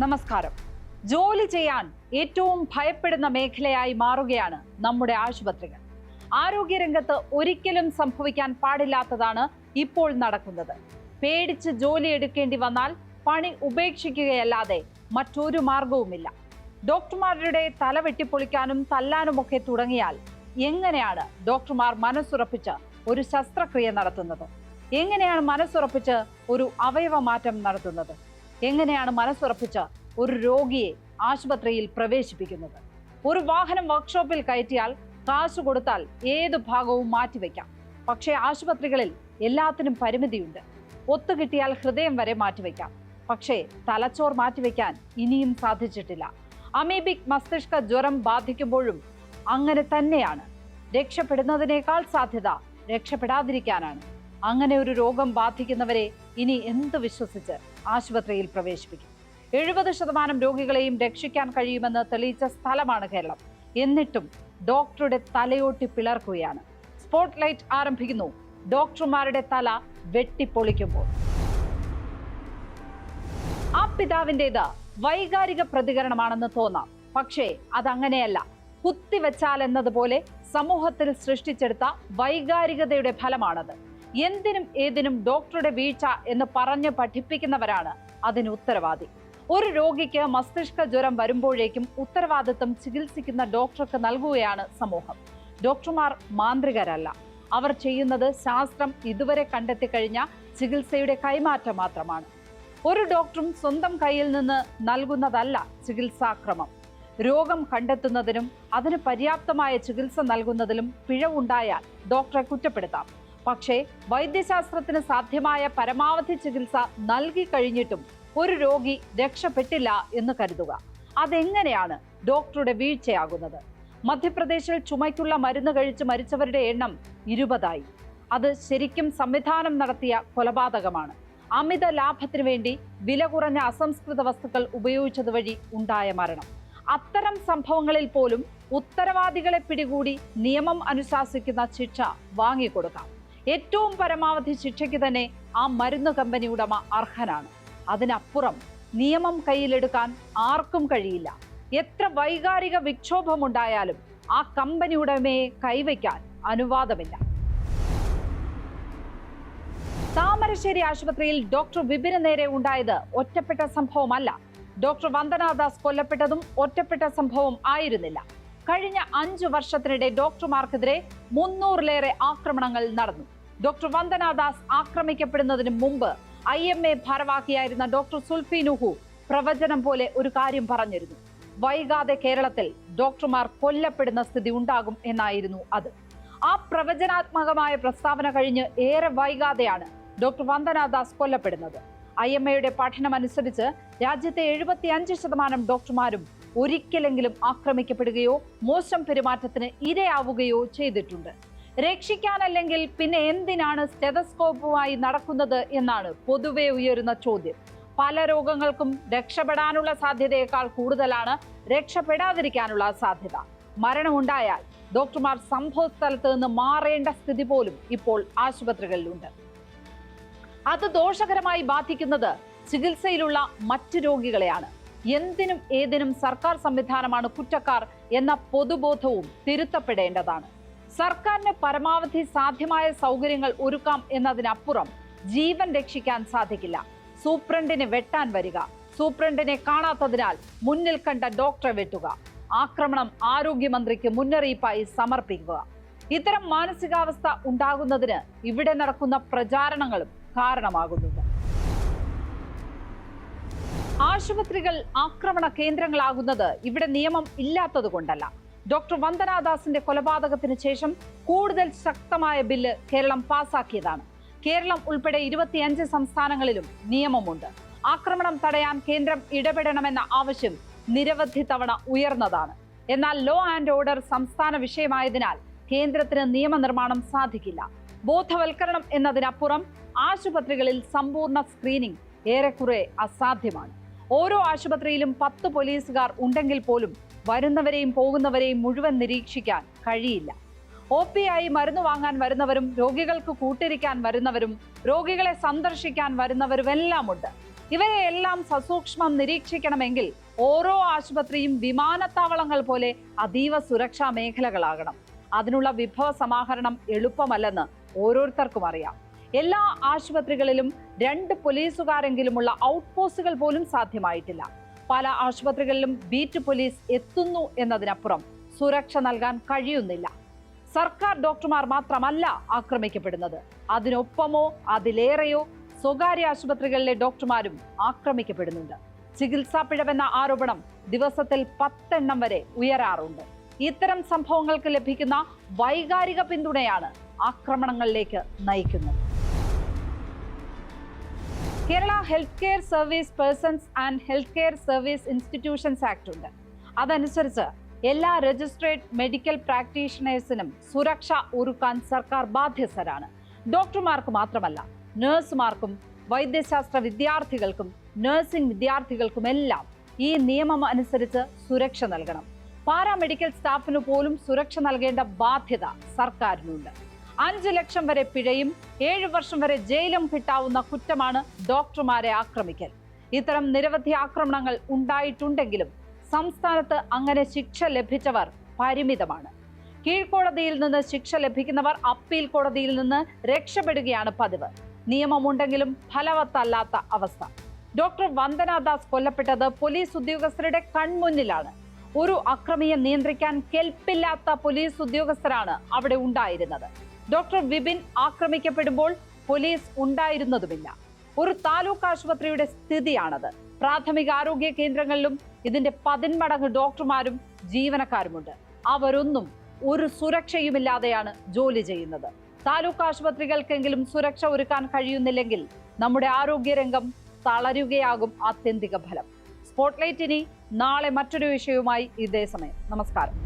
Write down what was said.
നമസ്കാരം. ജോലി ചെയ്യാൻ ഏറ്റവും ഭയപ്പെടുന്ന മേഖലയായി മാറുകയാണ് നമ്മുടെ ആശുപത്രികൾ. ആരോഗ്യരംഗത്ത് ഒരിക്കലും സംഭവിക്കാൻ പാടില്ലാത്തതാണ് ഇപ്പോൾ നടക്കുന്നത്. പേടിച്ച് ജോലി എടുക്കേണ്ടി വന്നാൽ പണി ഉപേക്ഷിക്കുകയല്ലാതെ മറ്റൊരു മാർഗവുമില്ല. ഡോക്ടർമാരുടെ തല വെട്ടിപ്പൊളിക്കാനും തല്ലാനുമൊക്കെ തുടങ്ങിയാൽ എങ്ങനെയാണ് ഡോക്ടർമാർ മനസ്സുറപ്പിച്ച് ഒരു ശസ്ത്രക്രിയ നടത്തുന്നത്? എങ്ങനെയാണ് മനസ്സുറപ്പിച്ച് ഒരു അവയവ മാറ്റം നടത്തുന്നത്? എങ്ങനെയാണ് മനസ്സുറപ്പിച്ച് ഒരു രോഗിയെ ആശുപത്രിയിൽ പ്രവേശിപ്പിക്കുന്നത്? ഒരു വാഹനം വർക്ക്ഷോപ്പിൽ കയറ്റിയാൽ കാശ് കൊടുത്താൽ ഏത് ഭാഗവും മാറ്റിവെക്കാം. പക്ഷേ ആശുപത്രികളിൽ എല്ലാത്തിനും പരിമിതിയുണ്ട്. ഒത്തുകിട്ടിയാൽ ഹൃദയം വരെ മാറ്റിവെക്കാം. പക്ഷേ തലച്ചോർ മാറ്റിവെക്കാൻ ഇനിയും സാധിച്ചിട്ടില്ല. അമീബിക് മസ്തിഷ്ക ജ്വരം ബാധിക്കുമ്പോഴും അങ്ങനെ തന്നെയാണ്. രക്ഷപ്പെടുന്നതിനേക്കാൾ സാധ്യത രക്ഷപ്പെടാതിരിക്കാനാണ്. അങ്ങനെ ഒരു രോഗം ബാധിക്കുന്നവരെ ഇനി എന്ത് വിശ്വസിച്ച് ആശുപത്രിയിൽ പ്രവേശിപ്പിക്കും? 70% രോഗികളെയും രക്ഷിക്കാൻ കഴിയുമെന്ന് തെളിയിച്ച സ്ഥലമാണ് കേരളം. എന്നിട്ടും ഡോക്ടറുടെ തലയോട്ടി പിളർക്കുകയാണ്. സ്പോട്ട് ലൈറ്റ് ആരംഭിക്കുന്നു. ഡോക്ടർമാരുടെ തല വെട്ടിപ്പൊളിക്കുമ്പോൾ ആ പിതാവിൻ്റെത് വൈകാരിക പ്രതികരണമാണെന്ന് തോന്നാം. പക്ഷേ അതങ്ങനെയല്ല. കുത്തിവെച്ചാൽ എന്നതുപോലെ സമൂഹത്തിൽ സൃഷ്ടിച്ചെടുത്ത വൈകാരികതയുടെ ഫലമാണത്. എന്തിനും ഏതിനും ഡോക്ടറുടെ വീഴ്ച എന്ന് പറഞ്ഞ് പഠിപ്പിക്കുന്നവരാണ് അതിന് ഉത്തരവാദി. ഒരു രോഗിക്ക് മസ്തിഷ്ക ജ്വരം വരുമ്പോഴേക്കും ഉത്തരവാദിത്വം ചികിത്സിക്കുന്ന ഡോക്ടർക്ക് നൽകുകയാണ് സമൂഹം. ഡോക്ടർമാർ മാന്ത്രികരല്ല. അവർ ചെയ്യുന്നത് ശാസ്ത്രം ഇതുവരെ കണ്ടെത്തിക്കഴിഞ്ഞ ചികിത്സയുടെ കൈമാറ്റം മാത്രമാണ്. ഒരു ഡോക്ടറും സ്വന്തം കയ്യിൽ നിന്ന് നൽകുന്നതല്ല ചികിത്സാക്രമം. രോഗം കണ്ടെത്തുന്നതിനും അതിന് പര്യാപ്തമായ ചികിത്സ നൽകുന്നതിലും പിഴവുണ്ടായാൽ ഡോക്ടറെ കുറ്റപ്പെടുത്താം. പക്ഷേ വൈദ്യശാസ്ത്രത്തിന് സാധ്യമായ പരമാവധി ചികിത്സ നൽകി കഴിഞ്ഞിട്ടും ഒരു രോഗി രക്ഷപ്പെട്ടില്ല എന്ന് കരുതുക. അതെങ്ങനെയാണ് ഡോക്ടറുടെ വീഴ്ചയാകുന്നത്? മധ്യപ്രദേശിൽ ചുമയ്ക്കുള്ള മരുന്ന് കഴിച്ച് മരിച്ചവരുടെ എണ്ണം 20ആയി. അത് ശരിക്കും സംവിധാനം നടത്തിയ കൊലപാതകമാണ്. അമിത ലാഭത്തിനു വേണ്ടി വില കുറഞ്ഞ അസംസ്കൃത വസ്തുക്കൾ ഉപയോഗിച്ചത് വഴി ഉണ്ടായ മരണം. അത്തരം സംഭവങ്ങളിൽ പോലും ഉത്തരവാദികളെ പിടികൂടി നിയമം അനുശാസിക്കുന്ന ശിക്ഷ വാങ്ങിക്കൊടുക്കാം. ഏറ്റവും പരമാവധി ശിക്ഷയ്ക്ക് തന്നെ ആ മരുന്ന് കമ്പനി ഉടമ അർഹനാണ്. അതിനപ്പുറം നിയമം കയ്യിലെടുക്കാൻ ആർക്കും കഴിയില്ല. എത്ര വൈകാരിക വിക്ഷോഭമുണ്ടായാലും ആ കമ്പനി ഉടമയെ കൈവയ്ക്കാൻ അനുവാദമില്ല. താമരശ്ശേരി ആശുപത്രിയിൽ ഡോക്ടർ വിപിന് നേരെ ഉണ്ടായത് ഒറ്റപ്പെട്ട സംഭവമല്ല. ഡോക്ടർ വന്ദനാദാസ് കൊല്ലപ്പെട്ടതും ഒറ്റപ്പെട്ട സംഭവം ആയിരുന്നില്ല. കഴിഞ്ഞ 5 വർഷത്തിനിടെ ഡോക്ടർമാർക്കെതിരെ 300-ലേറെ ആക്രമണങ്ങൾ നടന്നു. ഡോക്ടർ വന്ദനാദാസ് ആക്രമിക്കപ്പെടുന്നതിന് മുമ്പ് IMA ഭാരവാഹിയായിരുന്ന ഡോക്ടർ സുൽഫി നുഹു പ്രവചനം പോലെ ഒരു കാര്യം പറഞ്ഞിരുന്നു. വൈകാതെ കേരളത്തിൽ ഡോക്ടർമാർ കൊല്ലപ്പെടുന്ന സ്ഥിതി ഉണ്ടാകും എന്നായിരുന്നു അത്. ആ പ്രവചനാത്മകമായ പ്രസ്താവന കഴിഞ്ഞ് ഏറെ വൈകാതെയാണ് ഡോക്ടർ വന്ദനാദാസ് കൊല്ലപ്പെടുന്നത്. IMAയുടെ പഠനം അനുസരിച്ച് രാജ്യത്തെ 75% ഡോക്ടർമാരും ഒരിക്കലെങ്കിലും ആക്രമിക്കപ്പെടുകയോ മോശം പെരുമാറ്റത്തിന് ഇരയാവുകയോ ചെയ്തിട്ടുണ്ട്. രക്ഷിക്കാനല്ലെങ്കിൽ പിന്നെ എന്തിനാണ് സ്റ്റെതസ്കോപ്പുമായി നടക്കുന്നത് എന്നാണ് പൊതുവെ ഉയരുന്ന ചോദ്യം. പല രോഗങ്ങൾക്കും രക്ഷപ്പെടാനുള്ള സാധ്യതയേക്കാൾ കൂടുതലാണ് രക്ഷപ്പെടാതിരിക്കാനുള്ള സാധ്യത. മരണമുണ്ടായാൽ ഡോക്ടർമാർ സംഭവ സ്ഥലത്ത് നിന്ന് മാറേണ്ട സ്ഥിതി പോലും ഇപ്പോൾ ആശുപത്രികളിലുണ്ട്. അത് ദോഷകരമായി ബാധിക്കുന്നത് ചികിത്സയിലുള്ള മറ്റു രോഗികളെയാണ്. എന്തിനും ഏതിനും സർക്കാർ സംവിധാനമാണ് കുറ്റക്കാർ എന്ന പൊതുബോധവും തിരുത്തപ്പെടേണ്ടതാണ്. സർക്കാരിന് പരമാവധി സാധ്യമായ സൗകര്യങ്ങൾ ഒരുക്കാം എന്നതിനപ്പുറം ജീവൻ രക്ഷിക്കാൻ സാധിക്കില്ല. സൂപ്രണ്ടിനെ വെട്ടാൻ വരിക, സൂപ്രണ്ടിനെ കാണാത്തതിനാൽ മുന്നിൽ കണ്ട ഡോക്ടറെ വെട്ടുക, ആക്രമണം ആരോഗ്യമന്ത്രിക്ക് മുന്നറിയിപ്പായി സമർപ്പിക്കുക. ഇത്തരം മാനസികാവസ്ഥ ഉണ്ടാകുന്നതിന് ഇവിടെ നടക്കുന്ന പ്രചാരണങ്ങളും കാരണമാകുന്നുണ്ട്. ആശുപത്രികൾ ആക്രമണ കേന്ദ്രങ്ങളാകുന്നത് ഇവിടെ നിയമം ഇല്ലാത്തത് കൊണ്ടല്ല. ഡോക്ടർ വന്ദനാദാസിന്റെ കൊലപാതകത്തിന് ശേഷം കൂടുതൽ ശക്തമായ ബില്ല് കേരളം പാസാക്കിയതാണ്. കേരളം ഉൾപ്പെടെ 25 സംസ്ഥാനങ്ങളിലും നിയമമുണ്ട്. ആക്രമണം തടയാൻ കേന്ദ്രം ഇടപെടണമെന്ന ആവശ്യം നിരവധി തവണ ഉയർന്നതാണ്. എന്നാൽ ലോ ആൻഡ് ഓർഡർ സംസ്ഥാന വിഷയമായതിനാൽ കേന്ദ്രത്തിന് നിയമനിർമ്മാണം സാധിക്കില്ല. ബോധവൽക്കരണം എന്നതിനപ്പുറം ആശുപത്രികളിൽ സമ്പൂർണ്ണ സ്ക്രീനിംഗ് ഏറെക്കുറെ അസാധ്യമാണ്. ഓരോ ആശുപത്രിയിലും 10 പോലീസുകാർ ഉണ്ടെങ്കിൽ പോലും വരുന്നവരെയും പോകുന്നവരെയും മുഴുവൻ നിരീക്ഷിക്കാൻ കഴിയില്ല. OP ആയി മരുന്ന് വാങ്ങാൻ വരുന്നവരും രോഗികൾക്ക് കൂട്ടിരിക്കാൻ വരുന്നവരും രോഗികളെ സന്ദർശിക്കാൻ വരുന്നവരുമെല്ലാം ഉണ്ട്. ഇവയെല്ലാം സസൂക്ഷ്മം നിരീക്ഷിക്കണമെങ്കിൽ ഓരോ ആശുപത്രിയും വിമാനത്താവളങ്ങൾ പോലെ അതീവ സുരക്ഷാ മേഖലകളാകണം. അതിനുള്ള വിഭവ സമാഹരണം എളുപ്പമല്ലെന്ന് ഓരോരുത്തർക്കും അറിയാം. എല്ലാ ആശുപത്രികളിലും 2 പോലീസുകാരെങ്കിലുമുള്ള ഔട്ട് പോസ്റ്റുകൾ പോലും സാധ്യമായിട്ടില്ല. പല ആശുപത്രികളിലും ബീറ്റ് പോലീസ് എത്തുന്നു എന്നതിനപ്പുറം സുരക്ഷ നൽകാൻ കഴിയുന്നില്ല. സർക്കാർ ഡോക്ടർമാർ മാത്രമല്ല ആക്രമിക്കപ്പെടുന്നത്, അതിനൊപ്പമോ അതിലേറെയോ സ്വകാര്യ ആശുപത്രികളിലെ ഡോക്ടർമാരും ആക്രമിക്കപ്പെടുന്നുണ്ട്. ചികിത്സാ പിഴവെന്ന ആരോപണം ദിവസത്തിൽ 10 എണ്ണം വരെ ഉയരാറുണ്ട്. ഇത്തരം സംഭവങ്ങൾക്ക് ലഭിക്കുന്ന വൈകാരിക പിന്തുണയാണ് ആക്രമണങ്ങളിലേക്ക് നയിക്കുന്നത്. Kerala health care service persons and health care service institutions act ഉണ്ട്. അതനുസരിച്ച് എല്ലാ രജിസ്ട്രേഡ് മെഡിക്കൽ പ്രാക്ടീഷണേഴ്സിനും സുരക്ഷ ഒരുക്കാൻ സർക്കാർ ബാധ്യസ്ഥരാണ്. ഡോക്ടർമാർക്ക് മാത്രമല്ല, നഴ്സുമാർക്കും വൈദ്യശാസ്ത്ര വിദ്യാർത്ഥികൾക്കും നഴ്സിംഗ് വിദ്യാർത്ഥികൾക്കുമെല്ലാം ഈ നിയമം അനുസരിച്ച് സുരക്ഷ നൽകണം. പാരാമെഡിക്കൽ സ്റ്റാഫിന് പോലും സുരക്ഷ നൽകേണ്ട ബാധ്യത സർക്കാരിനുണ്ട്. 5 ലക്ഷം വരെ പിഴയും 7 വർഷം വരെ ജയിലും കിട്ടാവുന്ന കുറ്റമാണ് ഡോക്ടർമാരെ ആക്രമിക്കൽ. ഇത്തരം നിരവധി ആക്രമണങ്ങൾ ഉണ്ടായിട്ടുണ്ടെങ്കിലും സംസ്ഥാനത്ത് അങ്ങനെ ശിക്ഷ ലഭിച്ചവർ പരിമിതമാണ്. കീഴ്ക്കോടതിയിൽ നിന്ന് ശിക്ഷ ലഭിക്കുന്നവർ അപ്പീൽ കോടതിയിൽ നിന്ന് രക്ഷപ്പെടുകയാണ് പതിവ്. നിയമമുണ്ടെങ്കിലും ഫലവത്തല്ലാത്ത അവസ്ഥ. ഡോക്ടർ വന്ദന ദാസ് കൊല്ലപ്പെട്ടത് പോലീസ് ഉദ്യോഗസ്ഥരുടെ കൺമുന്നിലാണ്. ഒരു അക്രമിയെ നിയന്ത്രിക്കാൻ കെൽപ്പില്ലാത്ത പോലീസ് ഉദ്യോഗസ്ഥരാണ് അവിടെ ഉണ്ടായിരുന്നത്. ഡോക്ടർ വിപിൻ ആക്രമിക്കപ്പെടുമ്പോൾ പോലീസ് ഉണ്ടായിരുന്നതുമില്ല. ഒരു താലൂക്ക് ആശുപത്രിയുടെ സ്ഥിതിയാണത്. പ്രാഥമിക ആരോഗ്യ കേന്ദ്രങ്ങളിലും ഇതിന്റെ 10 മടങ്ങ് ഡോക്ടർമാരും ജീവനക്കാരുമുണ്ട്. അവരൊന്നും ഒരു സുരക്ഷയുമില്ലാതെയാണ് ജോലി ചെയ്യുന്നത്. താലൂക്ക് ആശുപത്രികൾക്കെങ്കിലും സുരക്ഷ ഒരുക്കാൻ കഴിയുന്നില്ലെങ്കിൽ നമ്മുടെ ആരോഗ്യരംഗം തളരുകയാകും ആത്യന്തിക ഫലം. സ്പോട്ട്ലൈറ്റ് ഇനി നാളെ മറ്റൊരു വിഷയവുമായി ഇതേ സമയം. നമസ്കാരം.